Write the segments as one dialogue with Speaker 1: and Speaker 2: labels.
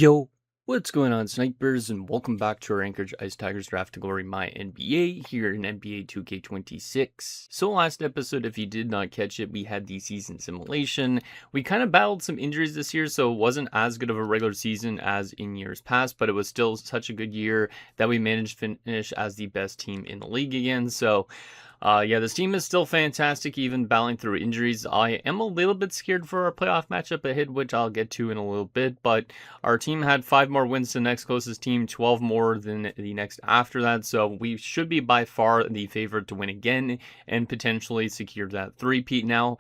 Speaker 1: Yo, what's going on, snipers, and welcome back to our Anchorage Ice Tigers Draft to Glory MyNBA here in NBA 2K26. So last episode, if you did not catch it, we had the season simulation. We kind of battled some injuries this year, so it wasn't as good of a regular season as in years past, but it was still such a good year that we managed to finish as the best team in the league again. So yeah, this team is still fantastic, even battling through injuries. I am a little bit scared for our playoff matchup ahead, which I'll get to in a little bit, but our team had 5 more wins to the next closest team, 12 more than the next after that, so we should be by far the favorite to win again and potentially secure that three-peat now.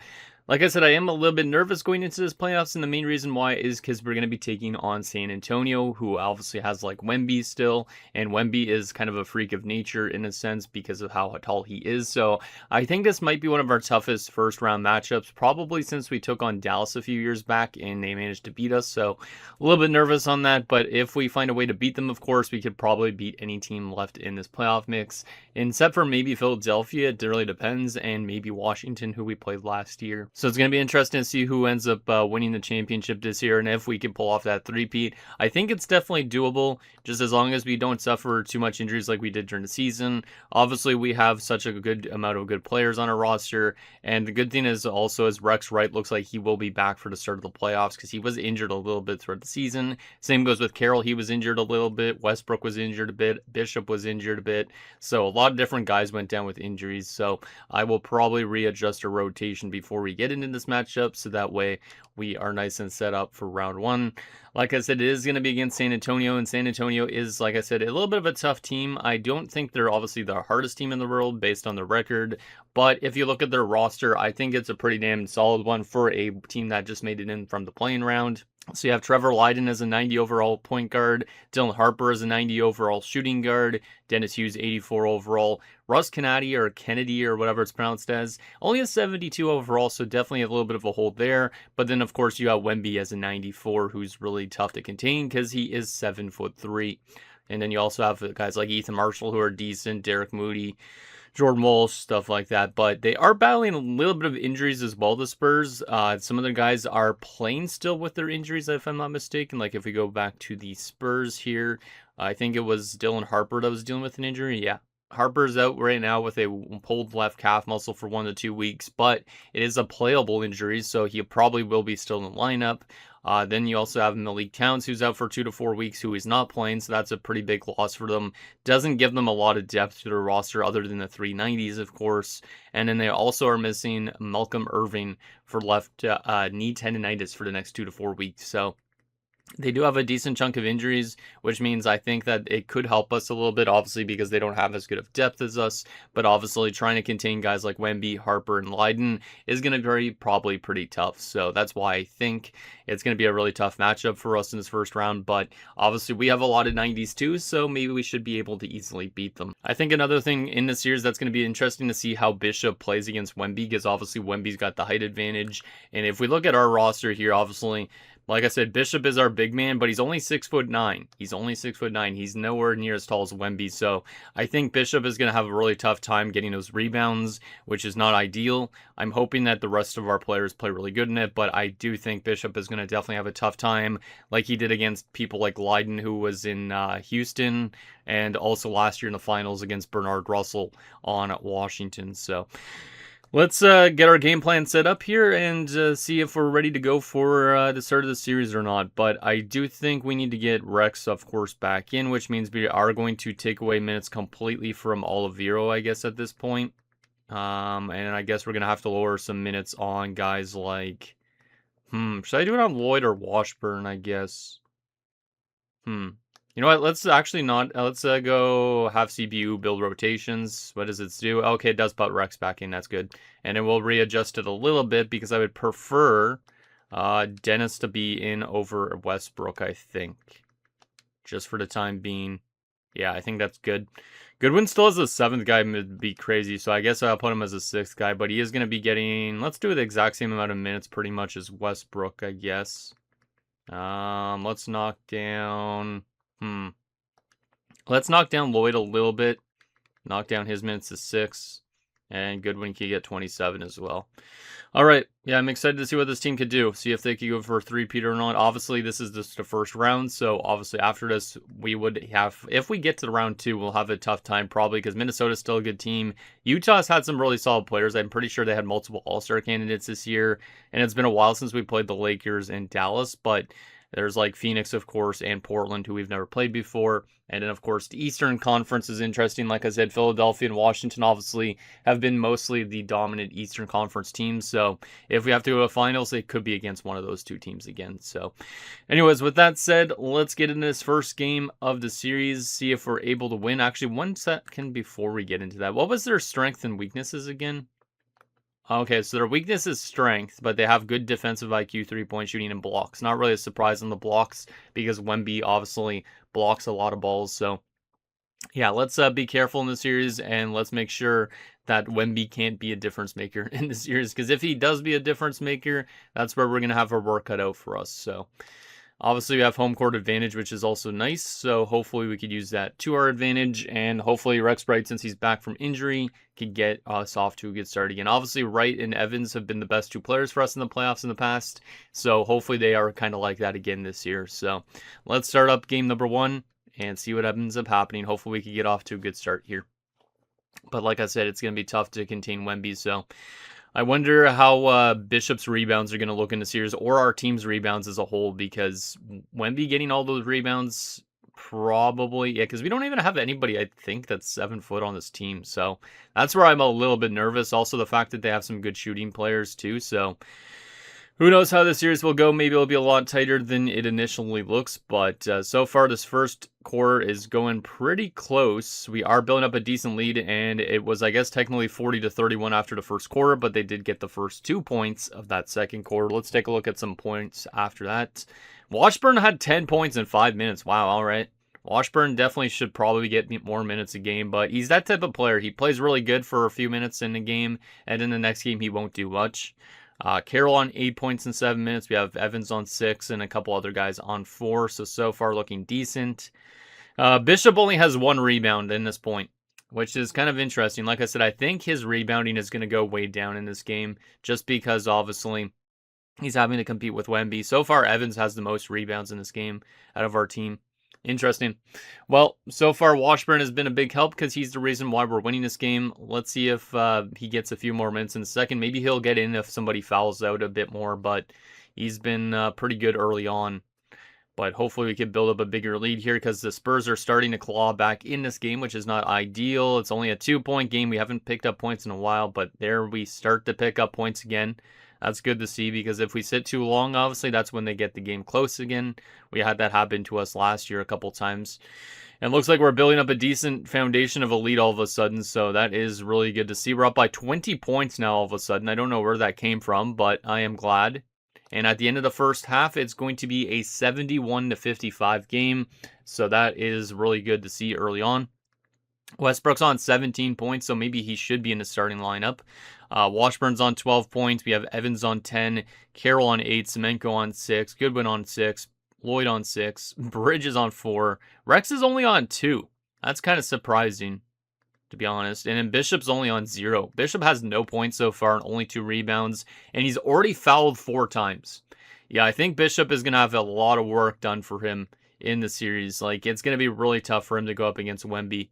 Speaker 1: Like I said, I am a little bit nervous going into this playoffs, and the main reason why is because we're going to be taking on San Antonio, who obviously has like Wemby still, and Wemby is kind of a freak of nature in a sense because of how tall he is. So I think this might be one of our toughest first round matchups, probably since we took on Dallas a few years back and they managed to beat us. So a little bit nervous on that, but if we find a way to beat them, of course, we could probably beat any team left in this playoff mix, except for maybe Philadelphia. It really depends, and maybe Washington, who we played last year. So it's going to be interesting to see who ends up winning the championship this year and if we can pull off that three-peat. I think it's definitely doable, just as long as we don't suffer too much injuries like we did during the season. Obviously, we have such a good amount of good players on our roster, and the good thing is also is Rex Wright looks like he will be back for the start of the playoffs because he was injured a little bit throughout the season. Same goes with Carroll. He was injured a little bit. Westbrook was injured a bit. Bishop was injured a bit. So a lot of different guys went down with injuries. So I will probably readjust our rotation before we get into this matchup, so that way we are nice and set up for round one. Like I said, it is going to be against San Antonio, and San Antonio is, like I said, a little bit of a tough team. I don't think they're obviously the hardest team in the world based on the record, but if you look at their roster, I think it's a pretty damn solid one for a team that just made it in from the playing round. So you have Trevor Lydon as a 90 overall point guard, Dylan Harper as a 90 overall shooting guard, Dennis Hughes 84 overall, Russ Kennedy or whatever it's pronounced as, only a 72 overall, so definitely a little bit of a hold there. But then of course you have Wemby as a 94, who's really tough to contain because he is 7'3". And then you also have guys like Ethan Marshall who are decent, Derek Moody, Jordan Walsh, stuff like that. But they are battling a little bit of injuries as well, the Spurs. Some of the guys are playing still with their injuries, if I'm not mistaken. Like if we go back to the Spurs here, I think it was Dylan Harper that was dealing with an injury. Yeah. Harper's out right now with a pulled left calf muscle for 1 to 2 weeks, but it is a playable injury, so he probably will be still in the lineup. Then you also have Malik Towns, who's out for 2 to 4 weeks, who is not playing, so that's a pretty big loss for them. Doesn't give them a lot of depth to their roster other than the 390s, of course. And then they also are missing Malcolm Irving for left knee tendonitis for the next 2 to 4 weeks. So they do have a decent chunk of injuries, which means I think that it could help us a little bit, obviously, because they don't have as good of depth as us. But obviously, trying to contain guys like Wemby, Harper, and Lydon is going to be probably pretty tough. So that's why I think it's going to be a really tough matchup for us in this first round. But obviously, we have a lot of 90s too, so maybe we should be able to easily beat them. I think another thing in this series that's going to be interesting to see how Bishop plays against Wemby, because obviously Wemby's got the height advantage. And if we look at our roster here, obviously, like I said, Bishop is our big man, but he's only 6'9". He's only 6'9". He's nowhere near as tall as Wemby, so I think Bishop is going to have a really tough time getting those rebounds, which is not ideal. I'm hoping that the rest of our players play really good in it, but I do think Bishop is going to definitely have a tough time, like he did against people like Lydon, who was in Houston, and also last year in the finals against Bernard Russell on Washington. So let's get our game plan set up here and see if we're ready to go for the start of the series or not. But I do think we need to get Rex, of course, back in, which means we are going to take away minutes completely from Olivero, I guess, at this point. And I guess we're going to have to lower some minutes on guys like... should I do it on Lloyd or Washburn, I guess? You know what, let's actually not, let's go have CPU build rotations. What does it do? Okay, it does put Rex back in, that's good. And then we'll readjust it a little bit because I would prefer Dennis to be in over Westbrook, I think. Just for the time being. Yeah, I think that's good. Goodwin still has a 7th guy, would be crazy, so I guess I'll put him as a 6th guy, but he is going to be getting, let's do the exact same amount of minutes pretty much as Westbrook, I guess. Let's knock down... Let's knock down Lloyd a little bit. Knock down his minutes to 6. And Goodwin can get 27 as well. All right. Yeah, I'm excited to see what this team could do. See if they could go for a three-peat or not. Obviously, this is just the first round. So, obviously, after this, we would have, if we get to the round 2, we'll have a tough time probably because Minnesota's still a good team. Utah's had some really solid players. I'm pretty sure they had multiple All-Star candidates this year. And it's been a while since we played the Lakers and Dallas. But there's like Phoenix, of course, and Portland, who we've never played before. And then, of course, the Eastern Conference is interesting. Like I said, Philadelphia and Washington obviously have been mostly the dominant Eastern Conference teams. So if we have to go to finals, it could be against one of those two teams again. So anyways, with that said, let's get into this first game of the series, see if we're able to win. Actually, 1 second before we get into that, what was their strengths and weaknesses again? Okay, so their weakness is strength, but they have good defensive IQ, three-point shooting, and blocks. Not really a surprise on the blocks because Wemby obviously blocks a lot of balls. So, yeah, let's be careful in the series, and let's make sure that Wemby can't be a difference maker in the series. Because if he does be a difference maker, that's where we're going to have our work cut out for us. So, obviously, we have home court advantage, which is also nice. So hopefully we could use that to our advantage. And hopefully Rex Wright, since he's back from injury, could get us off to a good start again. Obviously, Wright and Evans have been the best two players for us in the playoffs in the past. So hopefully they are kind of like that again this year. So let's start up game number 1 and see what ends up happening. Hopefully we can get off to a good start here. But like I said, it's going to be tough to contain Wemby. So I wonder how Bishop's rebounds are going to look in the series, or our team's rebounds as a whole, because Wemby getting all those rebounds, probably, yeah, because we don't even have anybody, I think, that's 7 foot on this team. So that's where I'm a little bit nervous. Also, the fact that they have some good shooting players, too. So who knows how the series will go? Maybe it'll be a lot tighter than it initially looks, but so far this first quarter is going pretty close. We are building up a decent lead, and it was, I guess, technically 40-31 after the first quarter, but they did get the first 2 points of that second quarter. Let's take a look at some points after that. Washburn had 10 points in 5 minutes. Wow, all right. Washburn definitely should probably get more minutes a game, but he's that type of player. He plays really good for a few minutes in the game, and in the next game he won't do much. Carroll on 8 points in 7 minutes. We have Evans on 6 and a couple other guys on 4. So far looking decent. Bishop only has 1 rebound in this point, which is kind of interesting. Like I said, I think his rebounding is going to go way down in this game just because obviously he's having to compete with Wemby. So far, Evans has the most rebounds in this game out of our team. Interesting. Well, so far Washburn has been a big help because he's the reason why we're winning this game. Let's see if he gets a few more minutes in the second. Maybe he'll get in if somebody fouls out a bit more, but he's been pretty good early on. But hopefully we can build up a bigger lead here because the Spurs are starting to claw back in this game, which is not ideal. It's only a 2-point game. We haven't picked up points in a while, but there we start to pick up points again. That's good to see because if we sit too long, obviously, that's when they get the game close again. We had that happen to us last year a couple times. And it looks like we're building up a decent foundation of a lead all of a sudden, so that is really good to see. We're up by 20 points now all of a sudden. I don't know where that came from, but I am glad. And at the end of the first half, it's going to be a 71-55 game, so that is really good to see early on. Westbrook's on 17 points, so maybe he should be in the starting lineup. Washburn's on 12 points. We have Evans on 10, Carroll on 8, Semenko on 6, Goodwin on 6, Lloyd on 6, Bridges on 4. Rex is only on 2. That's kind of surprising, to be honest. And then Bishop's only on 0. Bishop has no points so far and only 2 rebounds, and he's already fouled 4 times. Yeah, I think Bishop is going to have a lot of work done for him in the series. Like, it's going to be really tough for him to go up against Wemby.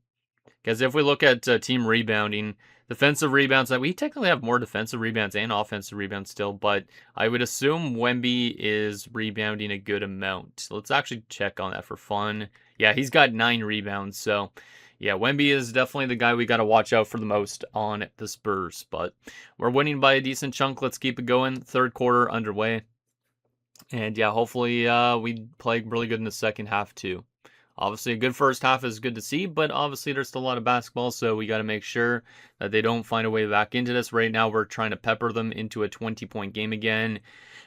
Speaker 1: Because if we look at team rebounding, defensive rebounds, we technically have more defensive rebounds and offensive rebounds still, but I would assume Wemby is rebounding a good amount. So let's actually check on that for fun. Yeah, he's got 9 rebounds, so yeah, Wemby is definitely the guy we got to watch out for the most on the Spurs, but we're winning by a decent chunk. Let's keep it going. Third quarter underway. And yeah, hopefully we play really good in the second half too. Obviously, a good first half is good to see, but obviously there's still a lot of basketball, so we got to make sure that they don't find a way back into this. Right now, we're trying to pepper them into a 20-point game again,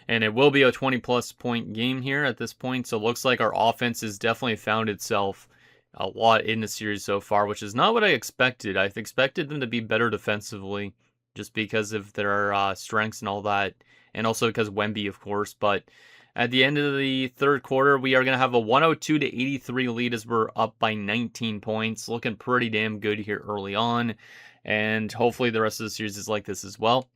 Speaker 1: and it will be a 20-plus point game here at this point, so it looks like our offense has definitely found itself a lot in the series so far, which is not what I expected. I expected them to be better defensively just because of their strengths and all that, and also because Wemby, of course, but at the end of the third quarter, we are going to have a 102-83 lead as we're up by 19 points. Looking pretty damn good here early on. And hopefully the rest of the series is like this as well.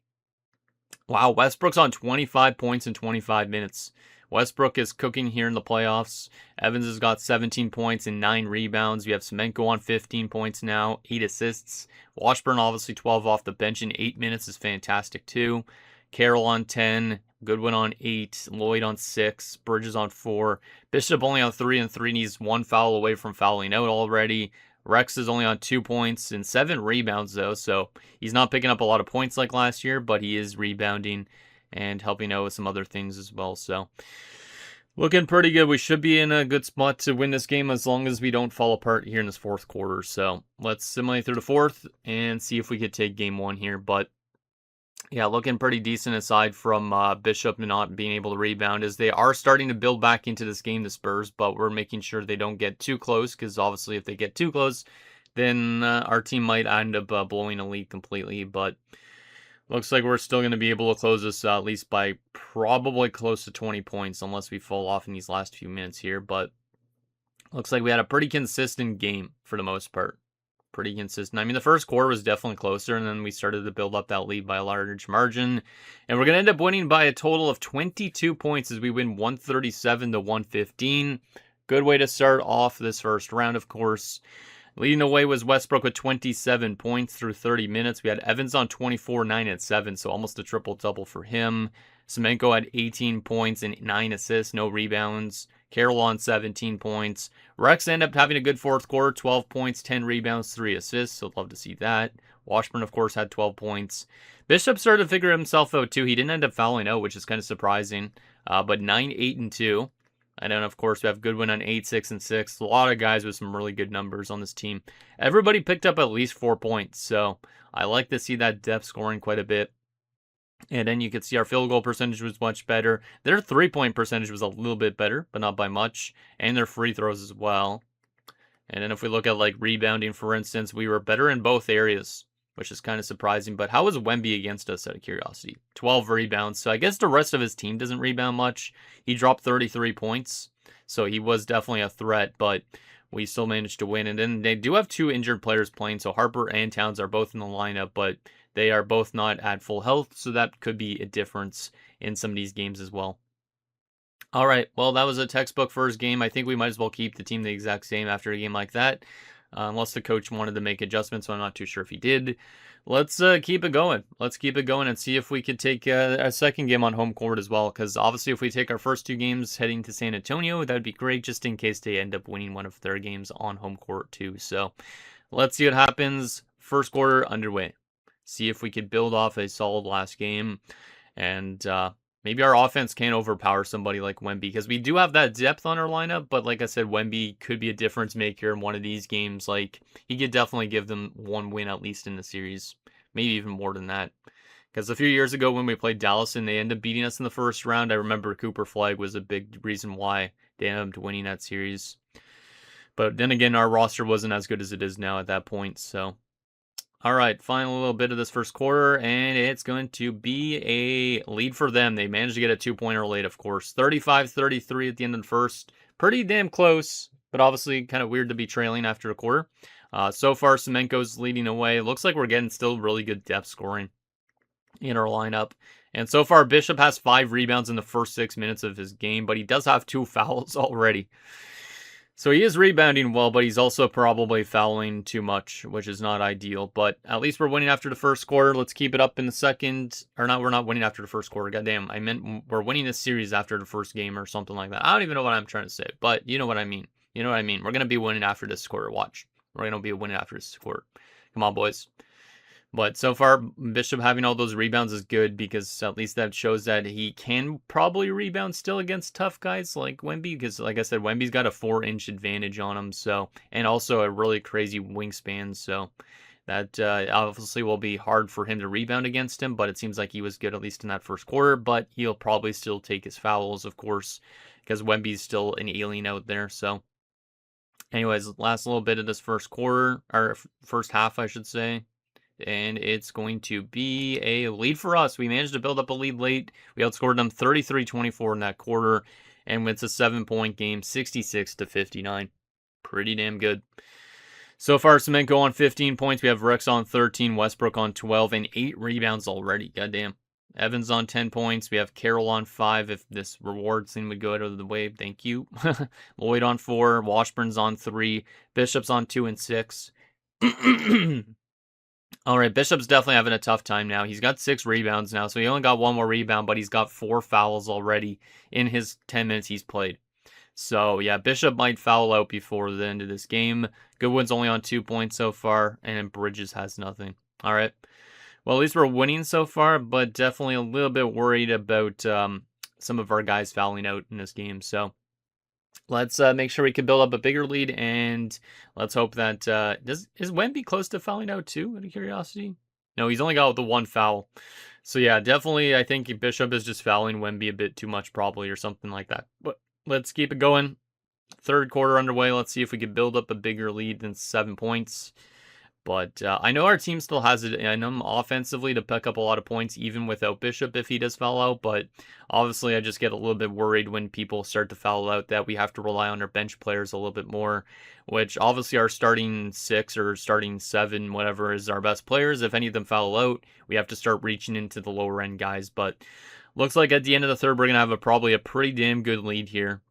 Speaker 1: Wow, Westbrook's on 25 points in 25 minutes. Westbrook is cooking here in the playoffs. Evans has got 17 points and 9 rebounds. We have Semenko on 15 points now, 8 assists. Washburn obviously 12 off the bench in 8 minutes is fantastic too. Carroll on 10, Goodwin on 8, Lloyd on 6, Bridges on 4. Bishop only on 3 and 3, and he's 1 foul away from fouling out already. Rex is only on 2 points and 7 rebounds, though, so he's not picking up a lot of points like last year, but he is rebounding and helping out with some other things as well. So looking pretty good. We should be in a good spot to win this game as long as we don't fall apart here in this fourth quarter. So let's simulate through the fourth and see if we could take game 1 here. But yeah, looking pretty decent aside from Bishop not being able to rebound, as they are starting to build back into this game, the Spurs, but we're making sure they don't get too close, because obviously if they get too close, then our team might end up blowing a lead completely. But looks like we're still going to be able to close this at least by probably close to 20 points, unless we fall off in these last few minutes here. But looks like we had a pretty consistent game for the most part. Pretty consistent. I mean, the first quarter was definitely closer, and then we started to build up that lead by a large margin. And we're going to end up winning by a total of 22 points as we win 137 to 115. Good way to start off this first round, of course. Leading the way was Westbrook with 27 points through 30 minutes. We had Evans on 24, 9, and 7, so almost a triple-double for him. Semenko had 18 points and 9 assists, no rebounds. Carroll on 17 points. Rex ended up having a good fourth quarter, 12 points, 10 rebounds, 3 assists, so love to see that. Washburn, of course, had 12 points. Bishop started to figure himself out, too. He didn't end up fouling out, which is kind of surprising, but 9, 8, and 2. And then, of course, we have Goodwin on 8, 6, and 6. A lot of guys with some really good numbers on this team. Everybody picked up at least 4 points, so I like to see that depth scoring quite a bit. And then you can see our field goal percentage was much better. Their three-point percentage was a little bit better, but not by much. And their free throws as well. And then if we look at like rebounding, for instance, we were better in both areas, which is kind of surprising. But how was Wemby against us, out of curiosity? 12 rebounds. So I guess the rest of his team doesn't rebound much. He dropped 33 points. So he was definitely a threat, but we still managed to win. And then they do have 2 injured players playing. So Harper and Towns are both in the lineup, but they are both not at full health, so that could be a difference in some of these games as well. All right, well, that was a textbook first game. I think we might as well keep the team the exact same after a game like that, unless the coach wanted to make adjustments, so I'm not too sure if he did. Let's keep it going. Let's keep it going and see if we could take a second game on home court as well, because obviously if we take our first 2 games heading to San Antonio, that would be great, just in case they end up winning one of their games on home court too. So let's see what happens. First quarter underway. See if we could build off a solid last game, and maybe our offense can overpower somebody like Wemby, because we do have that depth on our lineup, but like I said, Wemby could be a difference maker in one of these games. Like, he could definitely give them 1 win at least in the series, maybe even more than that. Because a few years ago when we played Dallas and they ended up beating us in the first round, I remember Cooper Flagg was a big reason why they ended up winning that series. But then again, our roster wasn't as good as it is now at that point, so... All right, final little bit of this first quarter, and it's going to be a lead for them. They managed to get a 2-pointer late, of course. 35-33 at the end of the first. Pretty damn close, but obviously kind of weird to be trailing after a quarter. So far, Semenko's leading away. Looks like we're getting still really good depth scoring in our lineup. And so far, Bishop has 5 rebounds in the first 6 minutes of his game, but he does have 2 fouls already. So he is rebounding well, but he's also probably fouling too much, which is not ideal. But at least we're winning after the first quarter. Let's keep it up in the second. Or not, we're not winning after the first quarter. Goddamn, I meant we're winning this series after the first game or something like that. I don't even know what I'm trying to say, but you know what I mean. You know what I mean. We're going to be winning after this quarter. Watch. We're going to be winning after this quarter. Come on, boys. But so far, Bishop having all those rebounds is good, because at least that shows that he can probably rebound still against tough guys like Wemby, because like I said, Wemby's got a 4-inch advantage on him, so, and also a really crazy wingspan, so that obviously will be hard for him to rebound against him, but it seems like he was good at least in that first quarter, but he'll probably still take his fouls, of course, because Wemby's still an alien out there, so. Anyways, last little bit of this first quarter, or first half, I should say. And it's going to be a lead for us. We managed to build up a lead late. We outscored them 33-24 in that quarter, and it's a 7-point game, 66-59. Pretty damn good. So far, Semenko on 15 points. We have Rex on 13, Westbrook on 12, and 8 rebounds already. Goddamn. Evans on 10 points. We have Carroll on 5 if this reward thing would go out of the way. Thank you. Lloyd on 4. Washburn's on 3. Bishop's on 2 and 6. All right, Bishop's definitely having a tough time now. He's got 6 rebounds now, so he only got 1 more rebound, but he's got 4 fouls already in his 10 minutes he's played. So, yeah, Bishop might foul out before the end of this game. Goodwin's only on 2 points so far, and Bridges has nothing. All right. Well, at least we're winning so far, but definitely a little bit worried about some of our guys fouling out in this game. So, let's make sure we can build up a bigger lead, and let's hope that... is Wemby close to fouling out too, out of curiosity? No, he's only got the 1 foul. So, yeah, definitely I think Bishop is just fouling Wemby a bit too much probably or something like that. But let's keep it going. Third quarter underway. Let's see if we can build up a bigger lead than 7 points. But I know our team still has it in them offensively to pick up a lot of points, even without Bishop if he does foul out. But obviously, I just get a little bit worried when people start to foul out that we have to rely on our bench players a little bit more, which obviously our starting 6 or starting 7, whatever, is our best players. If any of them foul out, we have to start reaching into the lower end guys. But looks like at the end of the third, we're going to have probably a pretty damn good lead here.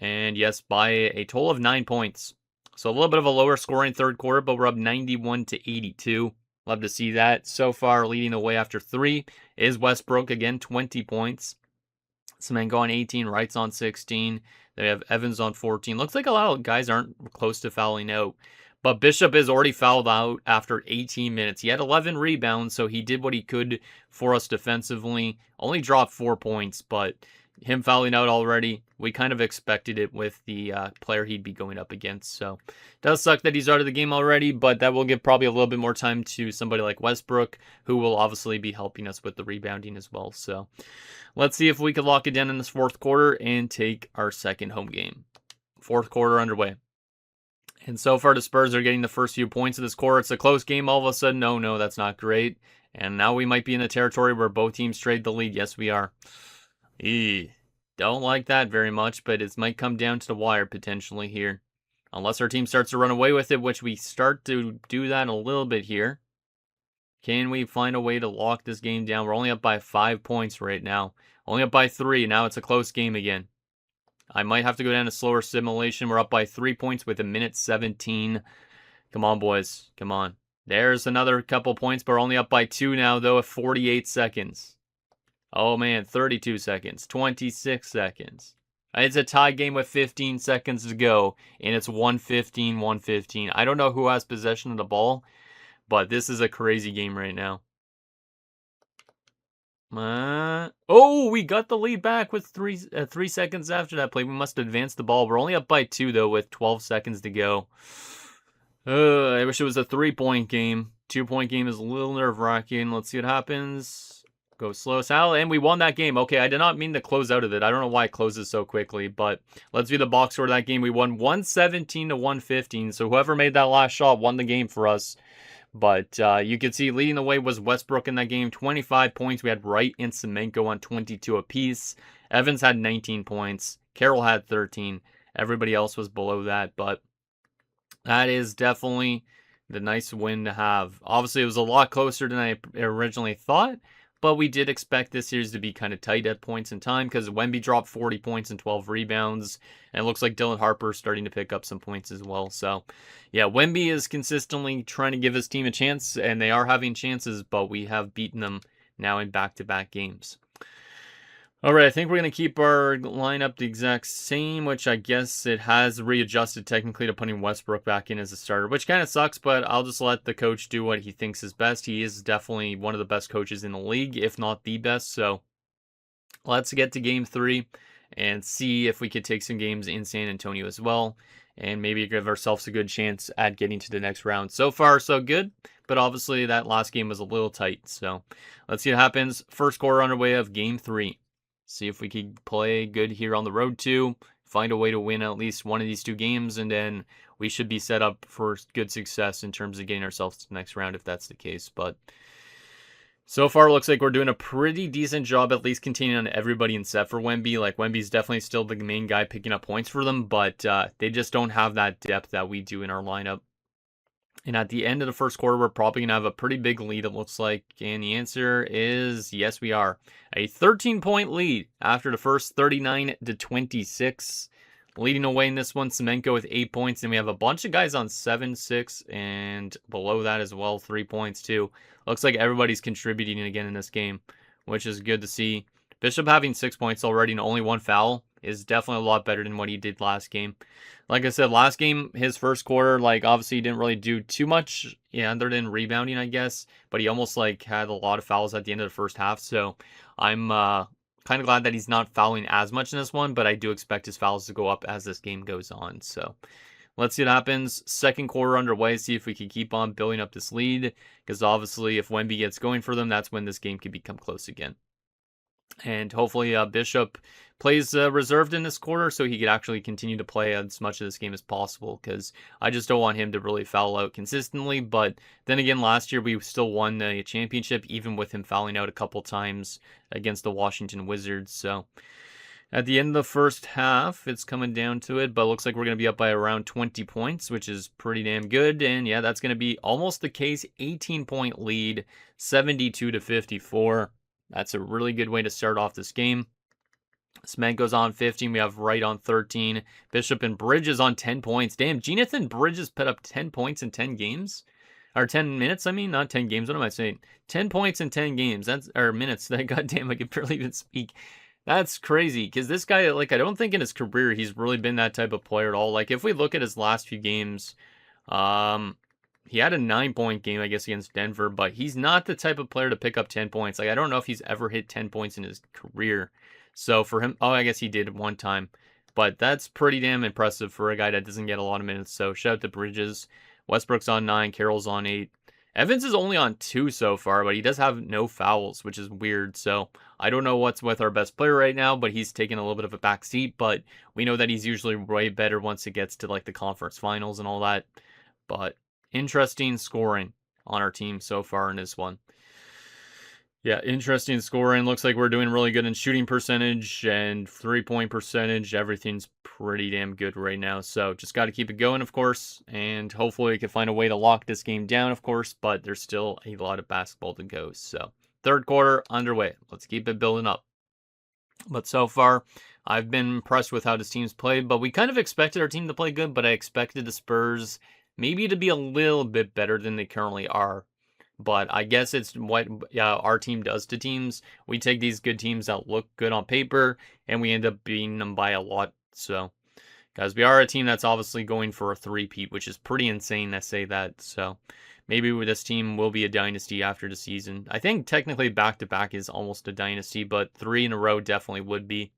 Speaker 1: And yes, by a total of 9 points. So a little bit of a lower scoring third quarter, but we're up 91 to 82. Love to see that. So far, leading the way after 3 is Westbrook, again, 20 points. Semenko on 18, Wright's on 16. They have Evans on 14. Looks like a lot of guys aren't close to fouling out. But Bishop is already fouled out after 18 minutes. He had 11 rebounds, so he did what he could for us defensively. Only dropped 4 points, but him fouling out already, we kind of expected it with the player he'd be going up against. So it does suck that he's out of the game already, but that will give probably a little bit more time to somebody like Westbrook, who will obviously be helping us with the rebounding as well. So let's see if we can lock it down in this fourth quarter and take our second home game. Fourth quarter underway. And so far, the Spurs are getting the first few points of this quarter. It's a close game. All of a sudden, no, that's not great. And now we might be in a territory where both teams trade the lead. Yes, we are. Don't like that very much, but it might come down to the wire potentially here. Unless our team starts to run away with it, which we start to do that a little bit here. Can we find a way to lock this game down? We're only up by 5 points right now. Only up by 3. Now it's a close game again. I might have to go down to slower simulation. We're up by 3 points with 1:17. Come on, boys. Come on. There's another couple points, but we're only up by 2 now, though, at 48 seconds. Oh, man, 32 seconds, 26 seconds. It's a tie game with 15 seconds to go, and it's 115. I don't know who has possession of the ball, but this is a crazy game right now. Oh, we got the lead back with 3 seconds after that play. We must advance the ball. We're only up by 2, though, with 12 seconds to go. I wish it was a 3-point game. 2-point game is a little nerve-wracking. Let's see what happens. Go slow, Sal, and we won that game. Okay, I did not mean to close out of it. I don't know why it closes so quickly, but let's view the box score of that game. We won 117 to 115, so whoever made that last shot won the game for us. But you can see leading the way was Westbrook in that game, 25 points. We had Wright and Semenko on 22 apiece. Evans had 19 points. Carroll had 13. Everybody else was below that, but that is definitely the nice win to have. Obviously, it was a lot closer than I originally thought, but we did expect this series to be kind of tight at points in time because Wemby dropped 40 points and 12 rebounds. And it looks like Dylan Harper is starting to pick up some points as well. So, yeah, Wemby is consistently trying to give his team a chance, and they are having chances, but we have beaten them now in back-to-back games. All right, I think we're going to keep our lineup the exact same, which I guess it has readjusted technically to putting Westbrook back in as a starter, which kind of sucks, but I'll just let the coach do what he thinks is best. He is definitely one of the best coaches in the league, if not the best. So let's get to game 3 and see if we could take some games in San Antonio as well and maybe give ourselves a good chance at getting to the next round. So far, so good, but obviously that last game was a little tight. So let's see what happens. First quarter underway of game 3. See if we can play good here on the road too. Find a way to win at least one of these 2 games, and then we should be set up for good success in terms of getting ourselves to the next round if that's the case. But so far, it looks like we're doing a pretty decent job at least containing on everybody except for Wemby. Like, Wemby's definitely still the main guy picking up points for them, but they just don't have that depth that we do in our lineup. And at the end of the first quarter, we're probably going to have a pretty big lead, it looks like. And the answer is yes, we are. A 13-point lead after the first 39-26. Leading away in this one, Semenko with 8 points. And we have a bunch of guys on 7, 6, and below that as well, 3 points too. Looks like everybody's contributing again in this game, which is good to see. Bishop having 6 points already and only 1 foul is definitely a lot better than what he did last game. Like I said, last game, his first quarter, like, obviously he didn't really do too much, yeah, other than rebounding, I guess. But he almost, like, had a lot of fouls at the end of the first half. So I'm kind of glad that he's not fouling as much in this one. But I do expect his fouls to go up as this game goes on. So let's see what happens. Second quarter underway. See if we can keep on building up this lead. Because obviously, if Wemby gets going for them, that's when this game could become close again. And hopefully Bishop plays reserved in this quarter so he could actually continue to play as much of this game as possible, because I just don't want him to really foul out consistently. But then again, last year we still won the championship even with him fouling out a couple times against the Washington Wizards. So at the end of the first half, it's coming down to it, but it looks like we're going to be up by around 20 points, which is pretty damn good. And yeah, that's going to be almost the case. 18-point lead, 72-54. That's a really good way to start off this game. Semenko's on 15. We have Wright on 13. Bishop and Bridges on 10 points. Damn, Jonathan Bridges put up 10 points in 10 games. Or 10 minutes, I mean. Not 10 games. What am I saying? 10 points in 10 games. That's, or minutes. That goddamn, I can barely even speak. That's crazy. Because this guy, like, I don't think in his career he's really been that type of player at all. Like, if we look at his last few games, he had a 9-point game, I guess, against Denver, but he's not the type of player to pick up 10 points. Like, I don't know if he's ever hit 10 points in his career. So for him, oh, I guess he did one time. But that's pretty damn impressive for a guy that doesn't get a lot of minutes. So shout out to Bridges. Westbrook's on 9, Carroll's on 8. Evans is only on 2 so far, but he does have no fouls, which is weird. So I don't know what's with our best player right now, but he's taking a little bit of a back seat. But we know that he's usually way better once it gets to, like, the conference finals and all that. But interesting scoring on our team so far in this one. Yeah, interesting scoring. Looks like we're doing really good in shooting percentage and 3-point percentage. Everything's pretty damn good right now. So just got to keep it going, of course. And hopefully we can find a way to lock this game down, of course. But there's still a lot of basketball to go. So third quarter underway. Let's keep it building up. But so far, I've been impressed with how this team's played. But we kind of expected our team to play good. But I expected the Spurs maybe to be a little bit better than they currently are. But I guess it's what our team does to teams. We take these good teams that look good on paper, and we end up beating them by a lot. So, guys, we are a team that's obviously going for a three-peat, which is pretty insane to say that. So, maybe this team will be a dynasty after the season. I think technically back-to-back is almost a dynasty, but 3 in a row definitely would be.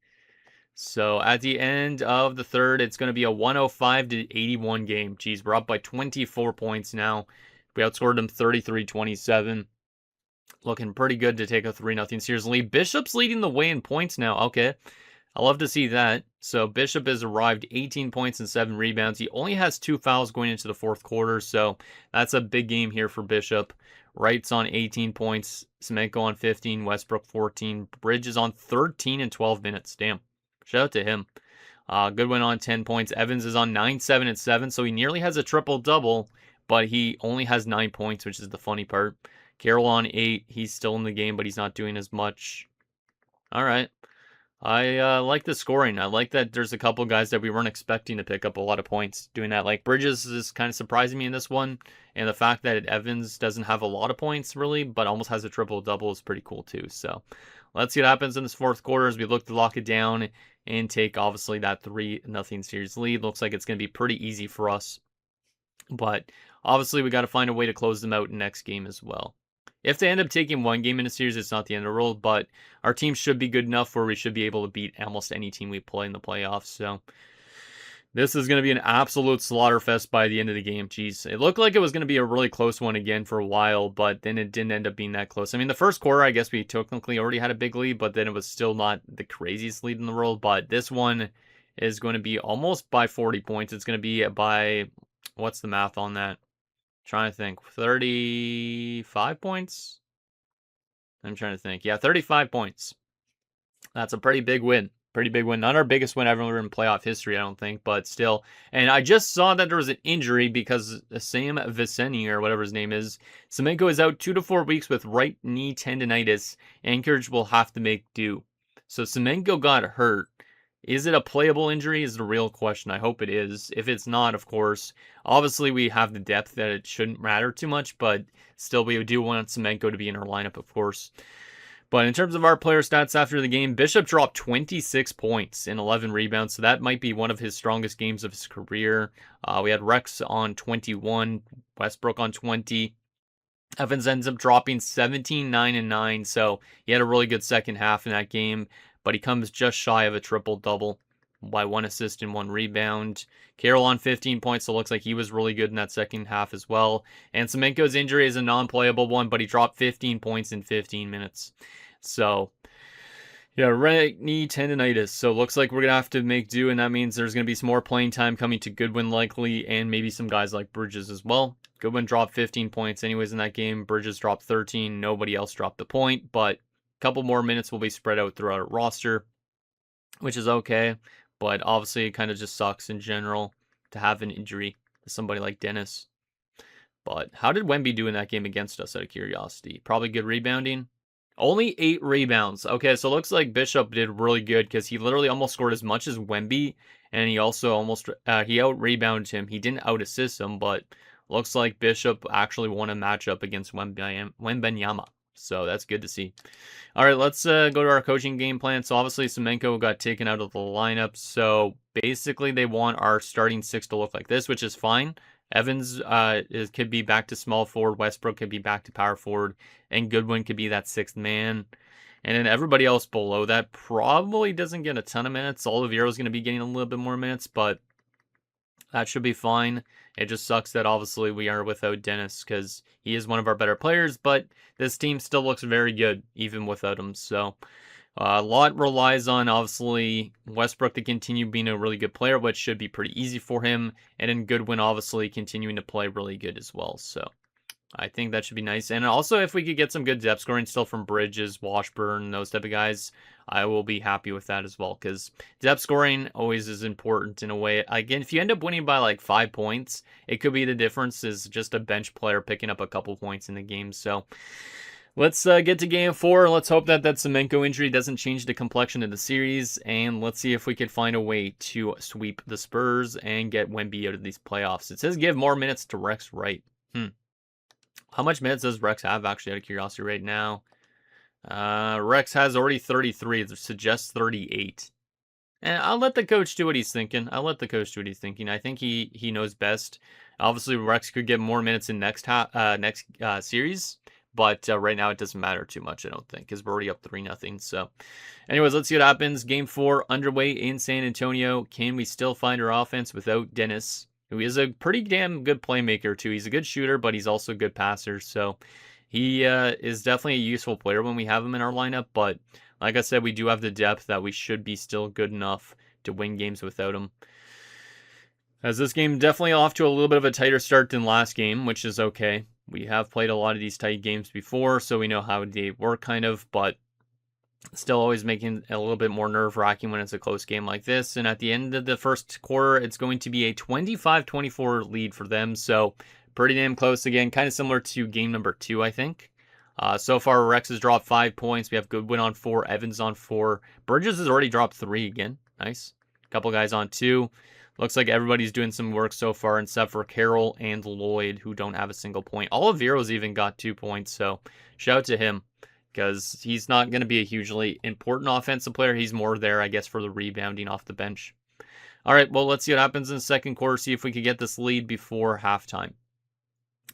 Speaker 1: So, at the end of the third, it's going to be a 105-81 game. Geez, we're up by 24 points now. We outscored them 33-27. Looking pretty good to take a 3-0 series lead. Bishop's leading the way in points now. Okay. I love to see that. So Bishop has arrived 18 points and 7 rebounds. He only has 2 fouls going into the fourth quarter. So that's a big game here for Bishop. Wright's on 18 points. Semenko on 15. Westbrook 14. Bridges on 13 in 12 minutes. Damn. Shout out to him. Goodwin on 10 points. Evans is on 9, 7, and 7. So he nearly has a triple-double. But he only has 9 points, which is the funny part. Carroll on 8. He's still in the game, but he's not doing as much. All right. I like the scoring. I like that there's a couple guys that we weren't expecting to pick up a lot of points doing that. Like Bridges is kind of surprising me in this one. And the fact that Evans doesn't have a lot of points, really, but almost has a triple-double is pretty cool, too. So let's see what happens in this fourth quarter as we look to lock it down and take, obviously, that 3-0 series lead. Looks like it's going to be pretty easy for us. But obviously, we got to find a way to close them out next game as well. If they end up taking one game in a series, it's not the end of the world, but our team should be good enough where we should be able to beat almost any team we play in the playoffs. So this is going to be an absolute slaughterfest by the end of the game. Jeez, it looked like it was going to be a really close one again for a while, but then it didn't end up being that close. I mean, the first quarter, I guess we technically already had a big lead, but then it was still not the craziest lead in the world. But this one is going to be almost by 40 points. It's going to be by... What's the math on that? Trying to think. 35 points? I'm trying to think. Yeah, 35 points. That's a pretty big win. Pretty big win. Not our biggest win ever in playoff history, I don't think, but still. And I just saw that there was an injury because Sam Viceni, or whatever his name is, Semenko is out 2 to 4 weeks with right knee tendonitis. Anchorage will have to make do. So Semenko got hurt. Is it a playable injury is the real question. I hope it is. If it's not, of course, obviously we have the depth that it shouldn't matter too much, but still we do want Semenko to be in our lineup, of course. But in terms of our player stats after the game, Bishop dropped 26 points and 11 rebounds, so that might be one of his strongest games of his career. We had Rex on 21, Westbrook on 20. Evans ends up dropping 17, 9, and 9, so he had a really good second half in that game, but he comes just shy of a triple-double by 1 assist and 1 rebound. Carroll on 15 points, so it looks like he was really good in that second half as well. And Semenko's injury is a non-playable one, but he dropped 15 points in 15 minutes. So, yeah, right knee tendonitis. So it looks like we're going to have to make do, and that means there's going to be some more playing time coming to Goodwin likely, and maybe some guys like Bridges as well. Goodwin dropped 15 points anyways in that game. Bridges dropped 13. Nobody else dropped the point, but a couple more minutes will be spread out throughout our roster, which is okay. But obviously, it kind of just sucks in general to have an injury to somebody like Dennis. But how did Wemby do in that game against us, out of curiosity? Probably good rebounding. Only 8 rebounds. Okay, so it looks like Bishop did really good because he literally almost scored as much as Wemby, and he also almost he out-rebounded him. He didn't out-assist him, but looks like Bishop actually won a matchup against Wenbanyama. So that's good to see. All right, let's go to our coaching game plan. So obviously Semenko got taken out of the lineup. So basically they want our starting 6 to look like this, which is fine. Evans could be back to small forward. Westbrook could be back to power forward. And Goodwin could be that 6th man. And then everybody else below that probably doesn't get a ton of minutes. Oliveira's going to be getting a little bit more minutes, but that should be fine. It just sucks that obviously we are without Dennis because he is one of our better players, but this team still looks very good even without him. So a lot relies on obviously Westbrook to continue being a really good player, which should be pretty easy for him. And then Goodwin obviously continuing to play really good as well. So I think that should be nice. And also if we could get some good depth scoring still from Bridges, Washburn, those type of guys, I will be happy with that as well. Because depth scoring always is important in a way. Again, if you end up winning by like 5 points, it could be the difference is just a bench player picking up a couple points in the game. So let's get to game 4. Let's hope that Semenko injury doesn't change the complexion of the series. And let's see if we can find a way to sweep the Spurs and get Wemby out of these playoffs. It says give more minutes to Rex Wright. How much minutes does Rex have, actually, out of curiosity right now? Rex has already 33. It suggests 38. And I'll let the coach do what he's thinking. I think he knows best. Obviously, Rex could get more minutes in next series. But right now, it doesn't matter too much, I don't think, because we're already up 3-0. So, anyways, let's see what happens. Game 4 underway in San Antonio. Can we still find our offense without Dennis, who is a pretty damn good playmaker, too? He's a good shooter, but he's also a good passer. So, he is definitely a useful player when we have him in our lineup. But, like I said, we do have the depth that we should be still good enough to win games without him. As this game definitely off to a little bit of a tighter start than last game, which is okay. We have played a lot of these tight games before, so we know how they work kind of, but still always making it a little bit more nerve-wracking when it's a close game like this. And at the end of the first quarter, it's going to be a 25-24 lead for them, so pretty damn close again, kind of similar to game number 2, I think. So far, Rex has dropped 5 points. We have Goodwin on 4, Evans on 4. Bridges has already dropped 3 again. Nice. A couple guys on 2. Looks like everybody's doing some work so far, except for Carroll and Lloyd, who don't have a single point. Oliveiro's even got 2 points, so shout out to him, because he's not going to be a hugely important offensive player. He's more there, I guess, for the rebounding off the bench. All right, well, let's see what happens in the second quarter, see if we can get this lead before halftime,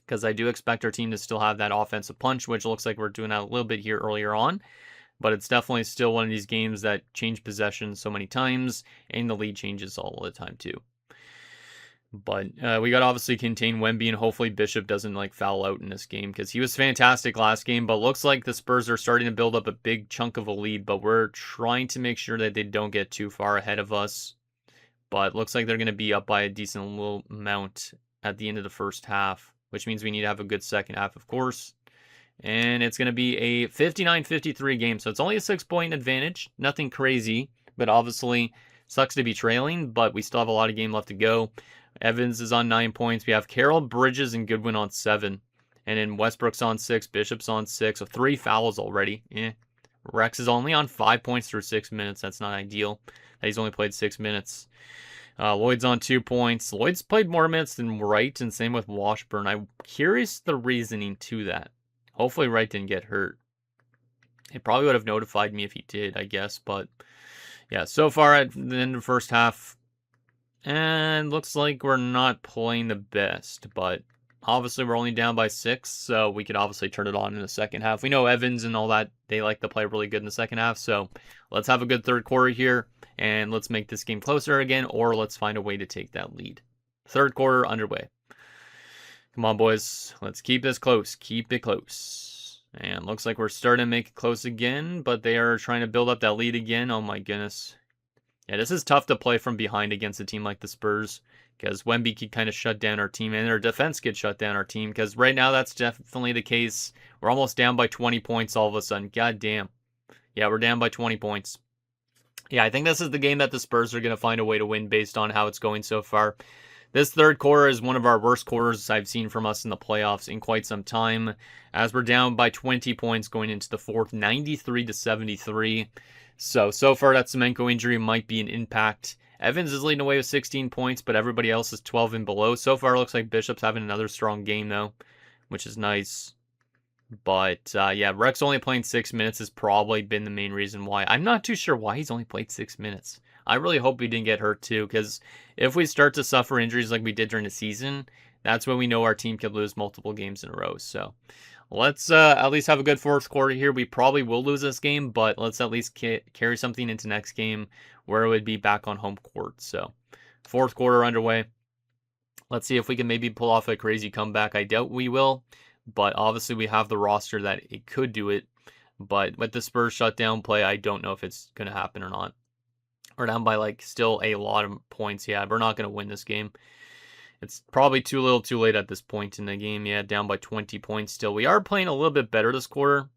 Speaker 1: because I do expect our team to still have that offensive punch, which looks like we're doing that a little bit here earlier on. But it's definitely still one of these games that change possession so many times, and the lead changes all the time too. But we got to obviously contain Wemby, and hopefully Bishop doesn't like foul out in this game, because he was fantastic last game. But looks like the Spurs are starting to build up a big chunk of a lead, but we're trying to make sure that they don't get too far ahead of us. But looks like they're going to be up by a decent little amount at the end of the first half, which means we need to have a good second half, of course. And it's going to be a 59-53 game, so it's only a 6-point advantage. Nothing crazy, but obviously sucks to be trailing, but we still have a lot of game left to go. Evans is on 9 points. We have Carroll, Bridges, and Goodwin on 7. And then Westbrook's on 6, Bishop's on 6, so 3 fouls already. Rex is only on 5 points through 6 minutes. That's not ideal. He's only played 6 minutes. Lloyd's on 2 points. Lloyd's played more minutes than Wright, and same with Washburn. I'm curious the reasoning to that. Hopefully Wright didn't get hurt. It probably would have notified me if he did, I guess. But yeah, so far at the end of the first half, and looks like we're not playing the best. But obviously we're only down by 6, so we could obviously turn it on in the second half. We know Evans and all that, they like to play really good in the second half. So let's have a good third quarter here, and let's make this game closer again, or let's find a way to take that lead. Third quarter underway. Come on, boys. Let's keep this close. Keep it close. And looks like we're starting to make it close again, but they are trying to build up that lead again. Oh my goodness. Yeah, this is tough to play from behind against a team like the Spurs, because Wemby could kind of shut down our team, and their defense could shut down our team, because right now that's definitely the case. We're almost down by 20 points all of a sudden. God damn. Yeah, we're down by 20 points. Yeah, I think this is the game that the Spurs are going to find a way to win based on how it's going so far. This third quarter is one of our worst quarters I've seen from us in the playoffs in quite some time, as we're down by 20 points going into the fourth, 93-73. So far that Semenko injury might be an impact. Evans is leading away with 16 points, but everybody else is 12 and below. So far it looks like Bishop's having another strong game though, which is nice. But yeah, Rex only playing 6 minutes has probably been the main reason why. I'm not too sure why he's only played 6 minutes. I really hope he didn't get hurt too, because if we start to suffer injuries like we did during the season, that's when we know our team could lose multiple games in a row. So let's at least have a good fourth quarter here. We probably will lose this game, but let's at least carry something into next game where it would be back on home court. So fourth quarter underway. Let's see if we can maybe pull off a crazy comeback. I doubt we will, but obviously we have the roster that it could do it. But with the Spurs shutdown play, I don't know if it's going to happen or not. We're down by like still a lot of points. Yeah, we're not going to win this game. It's probably too little too late at this point in the game. Yeah, down by 20 points still. We are playing a little bit better this quarter,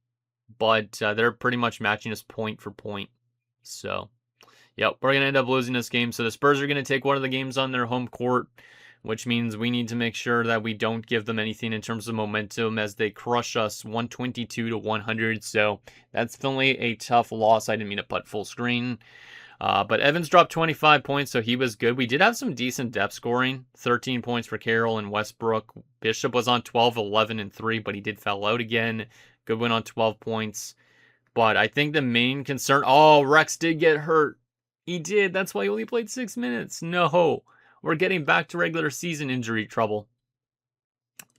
Speaker 1: but they're pretty much matching us point for point. So, yep, we're going to end up losing this game. So the Spurs are going to take one of the games on their home court, which means we need to make sure that we don't give them anything in terms of momentum as they crush us 122-100. So that's definitely a tough loss. I didn't mean to put full screen. But Evans dropped 25 points, so he was good. We did have some decent depth scoring. 13 points for Carroll and Westbrook. Bishop was on 12, 11, and 3, but he did foul out again. Goodwin on 12 points. But I think the main concern... Oh, Rex did get hurt. He did. That's why he only played 6 minutes. No. We're getting back to regular season injury trouble.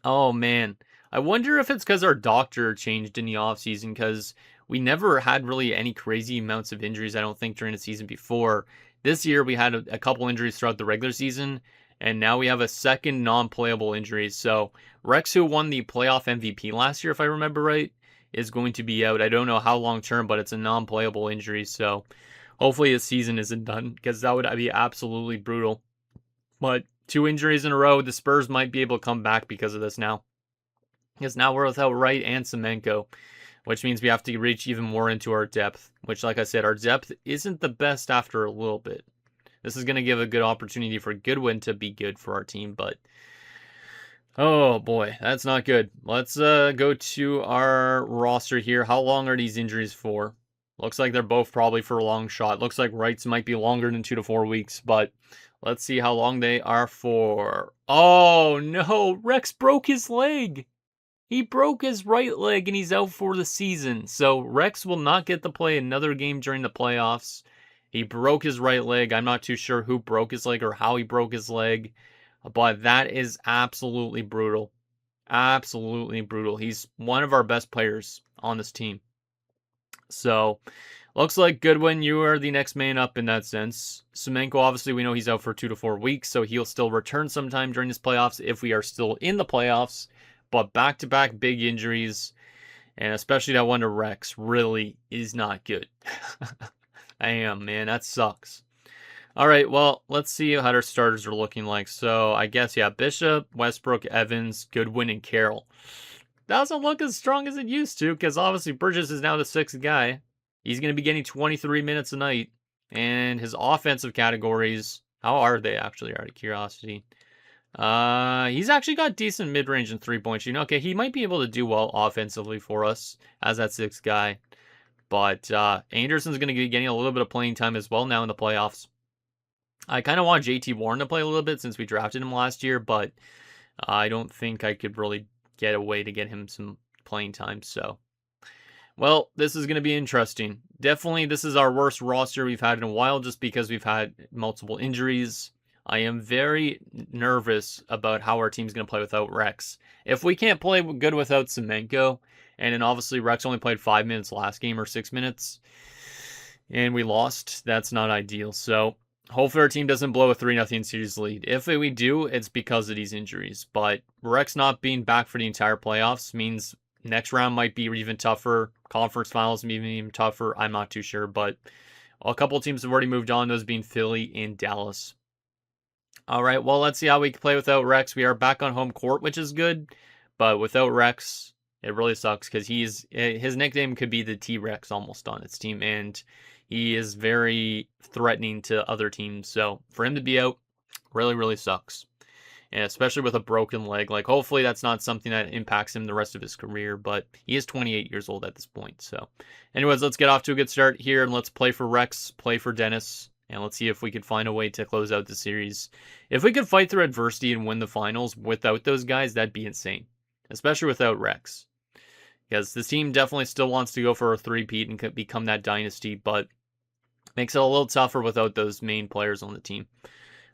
Speaker 1: Oh, man. I wonder if it's because our doctor changed in the offseason, because we never had really any crazy amounts of injuries, I don't think, during the season before. This year, we had a couple injuries throughout the regular season, and now we have a second non-playable injury. So Rex, who won the playoff MVP last year, if I remember right, is going to be out. I don't know how long-term, but it's a non-playable injury. So hopefully his season isn't done, because that would be absolutely brutal. But 2 injuries in a row, the Spurs might be able to come back because of this now. Because now we're without Wright and Semenko, which means we have to reach even more into our depth, which, like I said, our depth isn't the best after a little bit. This is going to give a good opportunity for Goodwin to be good for our team, but oh boy, that's not good. Let's go to our roster here. How long are these injuries for? Looks like they're both probably for a long shot. Looks like Wright's might be longer than 2 to 4 weeks, but let's see how long they are for. Oh no, Rex broke his leg. He broke his right leg and he's out for the season. So Rex will not get to play another game during the playoffs. He broke his right leg. I'm not too sure who broke his leg or how he broke his leg. But that is absolutely brutal. Absolutely brutal. He's one of our best players on this team. So looks like Goodwin, you are the next man up in that sense. Semenko, obviously, we know he's out for 2 to 4 weeks. So he'll still return sometime during this playoffs if we are still in the playoffs. But back-to-back big injuries, and especially that one to Rex, really is not good. Damn, man, that sucks. All right, well, let's see how our starters are looking like. So I guess, yeah, Bishop, Westbrook, Evans, Goodwin, and Carroll. Doesn't look as strong as it used to, because obviously Bridges is now the 6th guy. He's going to be getting 23 minutes a night. And his offensive categories, how are they actually, out of curiosity? He's actually got decent mid-range and three-point shooting. Okay, he might be able to do well offensively for us as that sixth guy. But Anderson's going to be getting a little bit of playing time as well now in the playoffs. I kind of want JT Warren to play a little bit since we drafted him last year, but I don't think I could really get a way to get him some playing time. So, well, this is going to be interesting. Definitely, this is our worst roster we've had in a while just because we've had multiple injuries. I am very nervous about how our team's going to play without Rex. If we can't play good without Semenko, and then obviously Rex only played 5 minutes last game or 6 minutes, and we lost, that's not ideal. So hopefully our team doesn't blow a 3-0 series lead. If we do, it's because of these injuries. But Rex not being back for the entire playoffs means next round might be even tougher. Conference finals may be even tougher. I'm not too sure. But a couple teams have already moved on, those being Philly and Dallas. All right, well, let's see how we can play without Rex. We are back on home court, which is good. But without Rex, it really sucks because his nickname could be the T-Rex almost on its team. And he is very threatening to other teams. So for him to be out really, really sucks. And especially with a broken leg. Like, hopefully that's not something that impacts him the rest of his career. But he is 28 years old at this point. So anyways, let's get off to a good start here. And let's play for Rex, play for Dennis. And let's see if we could find a way to close out the series. If we could fight through adversity and win the finals without those guys, that'd be insane. Especially without Rex. Because this team definitely still wants to go for a three-peat and become that dynasty. But makes it a little tougher without those main players on the team.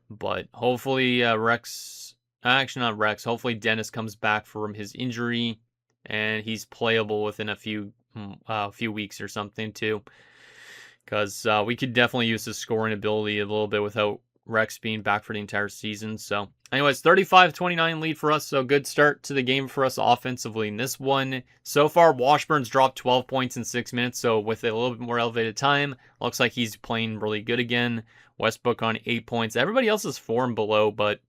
Speaker 1: But hopefully Rex, actually not Rex, hopefully Dennis comes back from his injury and he's playable within a few weeks or something too. Because we could definitely use his scoring ability a little bit without Rex being back for the entire season. So anyways, 35-29 lead for us. So good start to the game for us offensively in this one. So far, Washburn's dropped 12 points in 6 minutes. So with a little bit more elevated time, looks like he's playing really good again. Westbrook on 8 points. Everybody else is 4 and below, but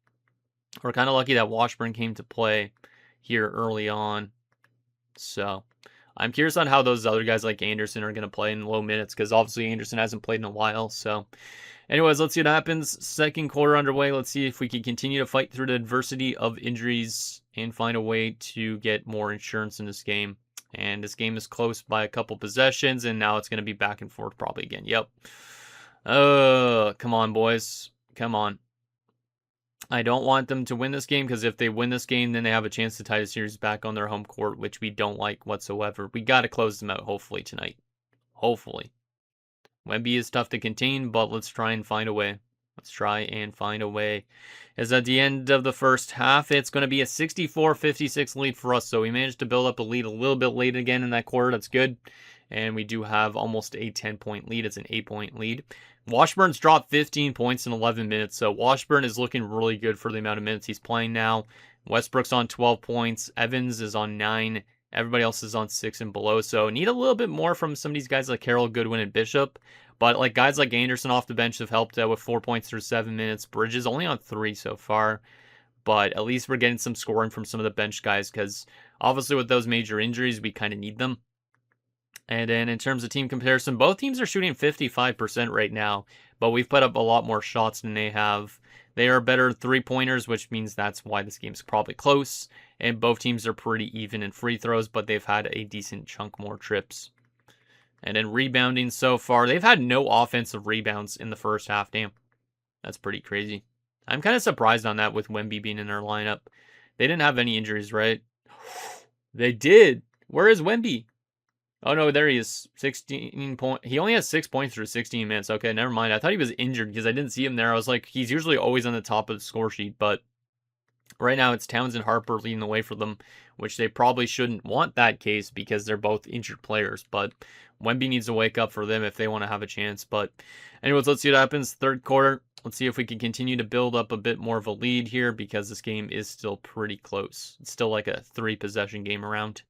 Speaker 1: we're kind of lucky that Washburn came to play here early on. So I'm curious on how those other guys like Anderson are going to play in low minutes because obviously Anderson hasn't played in a while. So anyways, let's see what happens. Second quarter underway. Let's see if we can continue to fight through the adversity of injuries and find a way to get more insurance in this game. And this game is close by a couple possessions, and now it's going to be back and forth probably again. Yep. Come on, boys. Come on. I don't want them to win this game because if they win this game, then they have a chance to tie the series back on their home court, which we don't like whatsoever. We got to close them out, hopefully, tonight. Hopefully. Wemby is tough to contain, but let's try and find a way. Let's try and find a way. As at the end of the first half, it's going to be a 64-56 lead for us. So we managed to build up a lead a little bit late again in that quarter. That's good. And we do have almost a 10-point lead. It's an 8-point lead. Washburn's dropped 15 points in 11 minutes. So Washburn is looking really good for the amount of minutes he's playing now. Westbrook's on 12 points. Evans is on 9. Everybody else is on 6 and below. So need a little bit more from some of these guys like Carroll, Goodwin, and Bishop. But like guys like Anderson off the bench have helped out with 4 points through 7 minutes. Bridges only on 3 so far. But at least we're getting some scoring from some of the bench guys because obviously with those major injuries, we kind of need them. And then in terms of team comparison, both teams are shooting 55% right now, but we've put up a lot more shots than they have. They are better three-pointers, which means that's why this game's probably close. And both teams are pretty even in free throws, but they've had a decent chunk more trips. And then rebounding so far, they've had no offensive rebounds in the first half. Damn, that's pretty crazy. I'm kind of surprised on that with Wemby being in their lineup. They didn't have any injuries, right? They did. Where is Wemby? Oh, no, there he is. 16 points. He only has 6 points through 16 minutes. Okay, never mind. I thought he was injured because I didn't see him there. I was like, he's usually always on the top of the score sheet, but right now it's Towns and Harper leading the way for them, which they probably shouldn't want that case because they're both injured players, but Wemby needs to wake up for them if they want to have a chance. But anyways, let's see what happens. Third quarter. Let's see if we can continue to build up a bit more of a lead here because this game is still pretty close. It's still like a 3-possession game around.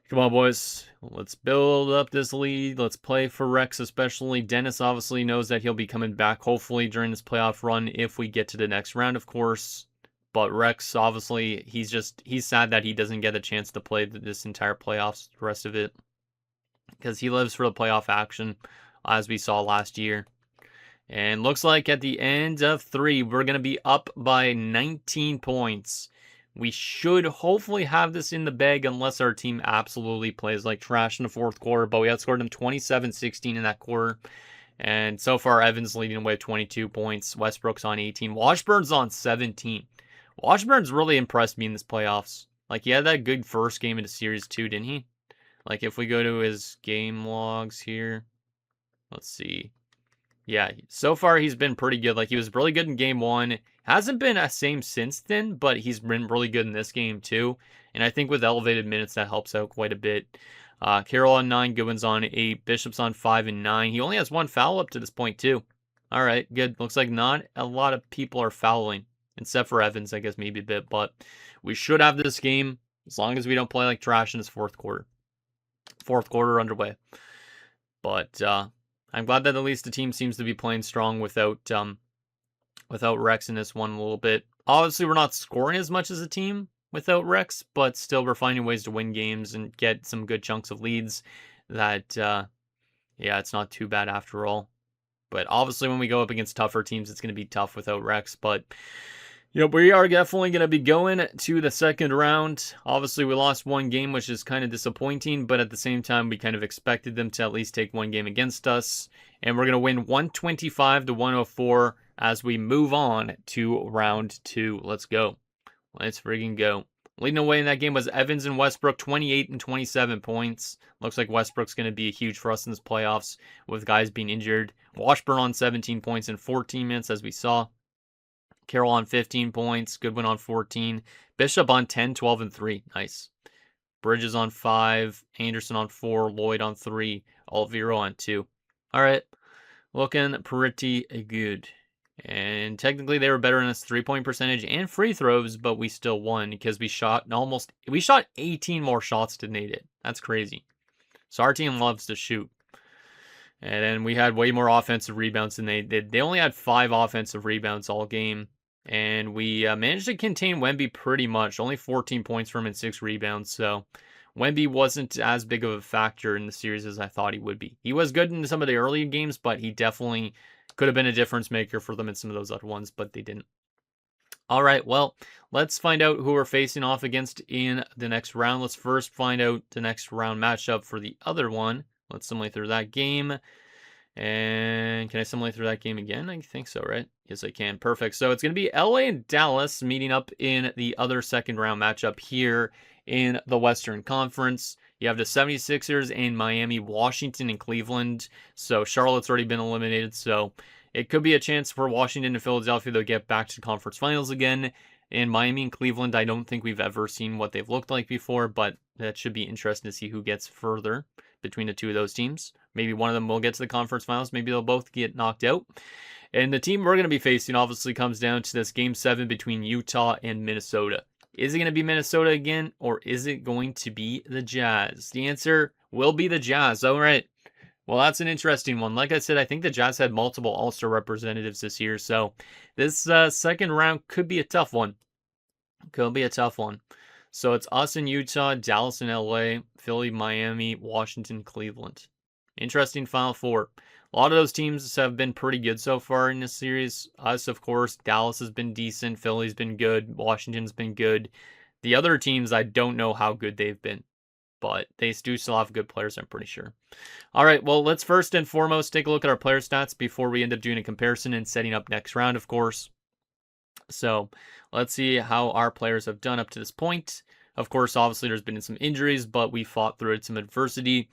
Speaker 1: Come on, boys. Let's build up this lead. Let's play for Rex, especially. Dennis obviously knows that he'll be coming back, hopefully, during this playoff run if we get to the next round, of course. But Rex, obviously, he's sad that he doesn't get a chance to play this entire playoffs, the rest of it. Because he lives for the playoff action. as we saw last year. And looks like at the end of 3, we're going to be up by 19 points. We should hopefully have this in the bag unless our team absolutely plays like trash in the 4th quarter. But we outscored them 27-16 in that quarter. And so far, Evans leading away with 22 points. Westbrook's on 18. Washburn's on 17. Washburn's really impressed me in this playoffs. Like, he had that good first game in the series too, didn't he? Like, if we go to his game logs here. Let's see. Yeah, so far he's been pretty good. Like, he was really good in game 1. Hasn't been the same since then, but he's been really good in this game too. And I think with elevated minutes, that helps out quite a bit. Carroll on 9, Goodwin's on 8, Bishop's on 5 and 9. He only has 1 foul up to this point too. All right, good. Looks like not a lot of people are fouling, except for Evans, I guess maybe a bit. But we should have this game as long as we don't play like trash in this 4th quarter. 4th quarter underway. But I'm glad that at least the team seems to be playing strong without Rex in this one a little bit. Obviously, we're not scoring as much as a team without Rex, but still we're finding ways to win games and get some good chunks of leads that, yeah, it's not too bad after all. But obviously when we go up against tougher teams, it's going to be tough without Rex. But, you know, we are definitely going to be going to the 2nd round. Obviously, we lost 1 game, which is kind of disappointing. But at the same time, we kind of expected them to at least take 1 game against us. And we're going to win 125-104 as we move on to round 2. Let's go. Let's friggin' go. Leading away in that game was Evans and Westbrook, 28 and 27 points. Looks like Westbrook's going to be huge for us in this playoffs with guys being injured. Washburn on 17 points in 14 minutes, as we saw. Carroll on 15 points. Goodwin on 14. Bishop on 10, 12, and 3. Nice. Bridges on 5. Anderson on 4. Lloyd on 3. Olvero on 2. All right. Looking pretty good. And technically they were better in this 3-point percentage and free throws, but we still won because we shot 18 more shots than they did. That's crazy. So our team loves to shoot. And then we had way more offensive rebounds than they did. They only had 5 offensive rebounds all game. And we managed to contain Wemby pretty much. Only 14 points from him and 6 rebounds. So Wemby wasn't as big of a factor in the series as I thought he would be. He was good in some of the early games, but he definitely could have been a difference maker for them in some of those other ones, but they didn't. All right, well, let's find out who we're facing off against in the next round. Let's first find out the next round matchup for the other one. Let's simulate through that game. And can I simulate through that game again? I think so, right? Yes, I can. Perfect. So it's going to be LA and Dallas meeting up in the other 2nd round matchup here in the Western Conference. You have the 76ers and Miami, Washington, and Cleveland. So Charlotte's already been eliminated. So it could be a chance for Washington and Philadelphia to get back to the conference finals again. And Miami and Cleveland, I don't think we've ever seen what they've looked like before, but that should be interesting to see who gets further between the 2 of those teams. Maybe one of them will get to the conference finals. Maybe they'll both get knocked out. And the team we're going to be facing obviously comes down to this Game 7 between Utah and Minnesota. Is it going to be Minnesota again, or is it going to be the Jazz? The answer will be the Jazz. All right. Well, that's an interesting one. Like I said, I think the Jazz had multiple All-Star representatives this year, so this 2nd round could be a tough one. Could be a tough one. So it's us in Utah, Dallas and LA, Philly, Miami, Washington, Cleveland. Interesting Final 4. A lot of those teams have been pretty good so far in this series. Us, of course, Dallas has been decent. Philly's been good. Washington's been good. The other teams, I don't know how good they've been, but they do still have good players, I'm pretty sure. All right, well, let's first and foremost take a look at our player stats before we end up doing a comparison and setting up next round, of course. So let's see how our players have done up to this point. Of course, obviously, there's been some injuries, but we fought through it, some adversity.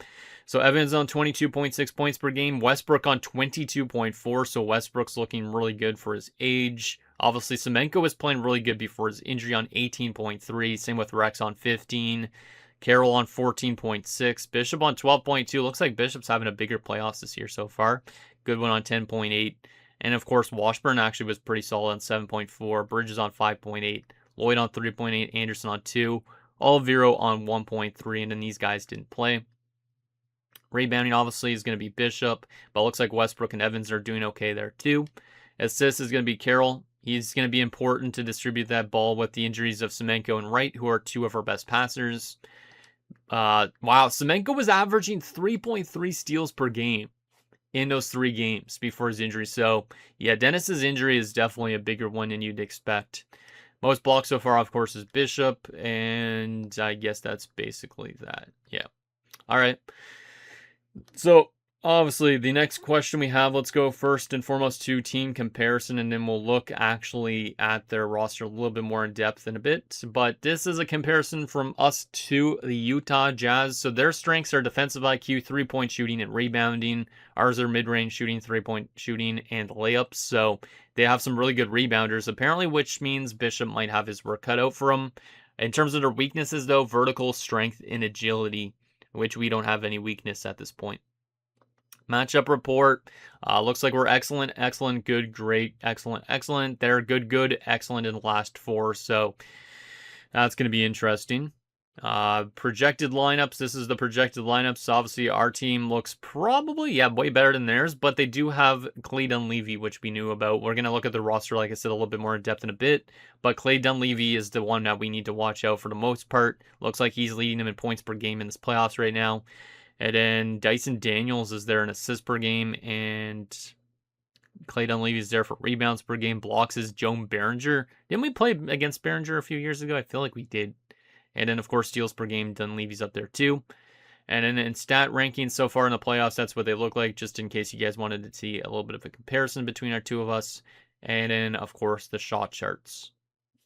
Speaker 1: So Evans on 22.6 points per game. Westbrook on 22.4. So Westbrook's looking really good for his age. Obviously, Semenko was playing really good before his injury on 18.3. Same with Rex on 15. Carroll on 14.6. Bishop on 12.2. Looks like Bishop's having a bigger playoffs this year so far. Goodwin on 10.8. And of course, Washburn actually was pretty solid on 7.4. Bridges on 5.8. Lloyd on 3.8. Anderson on 2. Olvero on 1.3. And then these guys didn't play. Rebounding, obviously, is going to be Bishop. But it looks like Westbrook and Evans are doing okay there, too. Assists is going to be Carroll. He's going to be important to distribute that ball with the injuries of Semenko and Wright, who are 2 of our best passers. Wow, Semenko was averaging 3.3 steals per game. in those 3 games before his injury. So, yeah, Dennis's injury is definitely a bigger one than you'd expect. Most blocks so far, of course, is Bishop, and I guess that's basically that. Yeah. All right. So, obviously, the next question we have, let's go first and foremost to team comparison, and then we'll look actually at their roster a little bit more in depth in a bit. But this is a comparison from us to the Utah Jazz. So their strengths are defensive IQ, 3-point shooting, and rebounding. Ours are mid-range shooting, 3-point shooting, and layups. So they have some really good rebounders, apparently, which means Bishop might have his work cut out for him. In terms of their weaknesses, though, vertical strength and agility, which we don't have any weakness at this point. Matchup report. Looks like we're excellent, excellent, good, great, excellent, excellent. They're good, good, excellent in the last 4. So that's going to be interesting. Projected lineups. This is the projected lineups. Obviously, our team looks probably, way better than theirs, but they do have Clay Dunleavy, which we knew about. We're going to look at the roster, like I said, a little bit more in depth in a bit, but Clay Dunleavy is the one that we need to watch out for the most part. Looks like he's leading them in points per game in this playoffs right now. And then Dyson Daniels is there in assists per game, and Clay Dunleavy is there for rebounds per game. Blocks is Joe Behringer. Didn't we play against Behringer a few years ago? I feel like we did. And then, of course, steals per game, Dunleavy's up there too. And then in stat rankings so far in the playoffs, that's what they look like, just in case you guys wanted to see a little bit of a comparison between our two of us. And then, of course, the shot charts.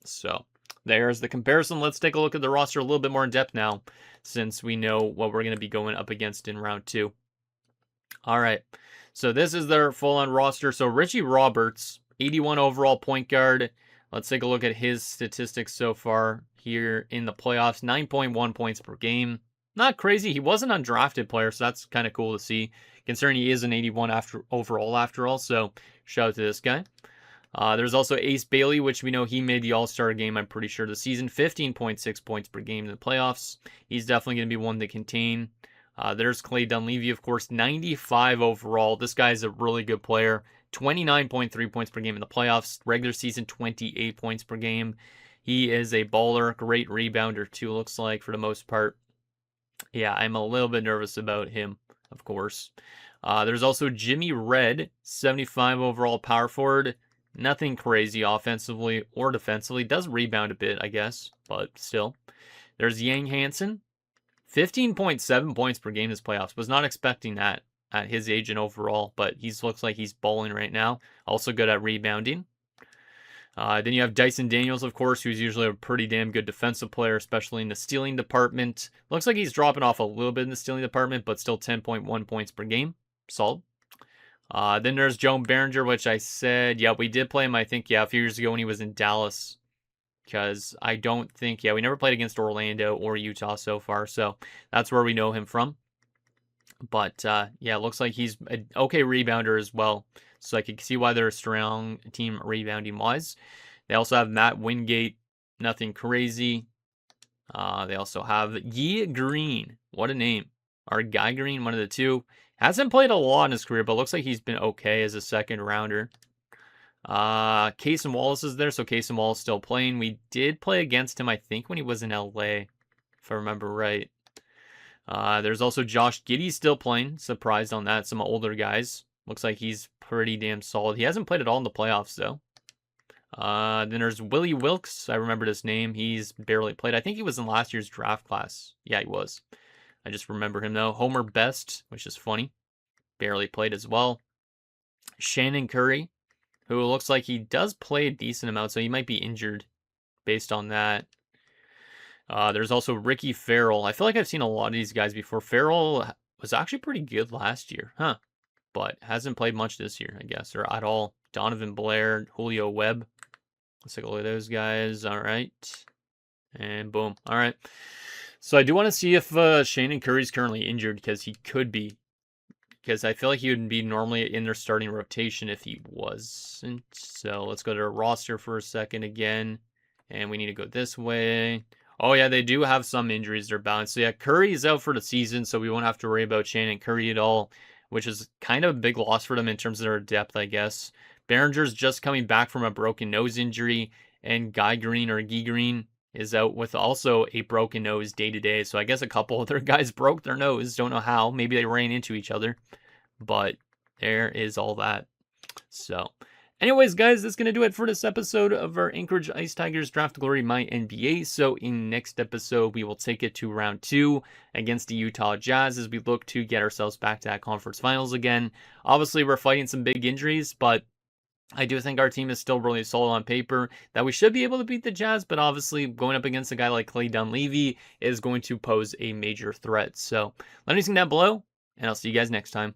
Speaker 1: So there's the comparison. Let's take a look at the roster a little bit more in depth now, since we know what we're going to be going up against in round 2. All right. So this is their full-on roster. So Richie Roberts, 81 overall point guard. Let's take a look at his statistics so far here in the playoffs. 9.1 points per game. Not crazy. He was an undrafted player, so that's kind of cool to see, considering he is an 81 overall after all. So shout out to this guy. There's also Ace Bailey, which we know he made the All-Star game, I'm pretty sure, this season. 15.6 points per game in the playoffs. He's definitely going to be one to contain. There's Clay Dunleavy, of course, 95 overall. This guy's a really good player. 29.3 points per game in the playoffs. Regular season, 28 points per game. He is a baller, great rebounder too, looks like, for the most part. Yeah, I'm a little bit nervous about him, of course. There's also Jimmy Red, 75 overall power forward. Nothing crazy offensively or defensively. Does rebound a bit, I guess, but still. There's Yang Hansen, 15.7 points per game this playoffs. Was not expecting that at his age and overall, but he looks like he's balling right now. Also good at rebounding. Then you have Dyson Daniels, of course, who's usually a pretty damn good defensive player, especially in the stealing department. Looks like he's dropping off a little bit in the stealing department, but still 10.1 points per game. Solid. Then there's Joe Behringer, which I said, we did play him, I think, a few years ago when he was in Dallas. Because I don't think, we never played against Orlando or Utah so far. So that's where we know him from. But, it looks like he's an okay rebounder as well. So I can see why they're a strong team rebounding-wise. They also have Matt Wingate, nothing crazy. They also have Yi Green. What a name. Or Guy Green, one of the two. Hasn't played a lot in his career, but looks like he's been okay as a second rounder. Cason Wallace is there, so Cason Wallace still playing. We did play against him, I think, when he was in LA, if I remember right. There's also Josh Giddey still playing. Surprised on that. Some older guys. Looks like he's pretty damn solid. He hasn't played at all in the playoffs, though. Then there's Willie Wilkes. I remembered his name. He's barely played. I think he was in last year's draft class. Yeah, he was. I just remember him, though. Homer Best, which is funny. Barely played as well. Shannon Curry, who looks like he does play a decent amount, so he might be injured based on that. There's also Ricky Farrell. I feel like I've seen a lot of these guys before. Farrell was actually pretty good last year, but hasn't played much this year, I guess, or at all. Donovan Blair, Julio Webb. Let's take a look at those guys. All right. And boom. All right. So I do want to see if Shannon Curry's currently injured, because he could be. Because I feel like he would be normally in their starting rotation if he wasn't. So let's go to our roster for a second again. And we need to go this way. Oh, yeah, they do have some injuries they're balanced. So, yeah, Curry is out for the season, so we won't have to worry about Shannon Curry at all, which is kind of a big loss for them in terms of their depth, I guess. Behringer's just coming back from a broken nose injury, and Guy Green is out with also a broken nose day-to-day. So I guess a couple of their guys broke their nose. Don't know how. Maybe they ran into each other. But there is all that. So, anyways, guys, that's going to do it for this episode of our Anchorage Ice Tigers Draft Glory MyNBA. So, in next episode, we will take it to round 2 against the Utah Jazz as we look to get ourselves back to that conference finals again. Obviously, we're fighting some big injuries, but I do think our team is still really solid on paper, that we should be able to beat the Jazz, but obviously going up against a guy like Clay Dunleavy is going to pose a major threat. So, let me know down below, and I'll see you guys next time.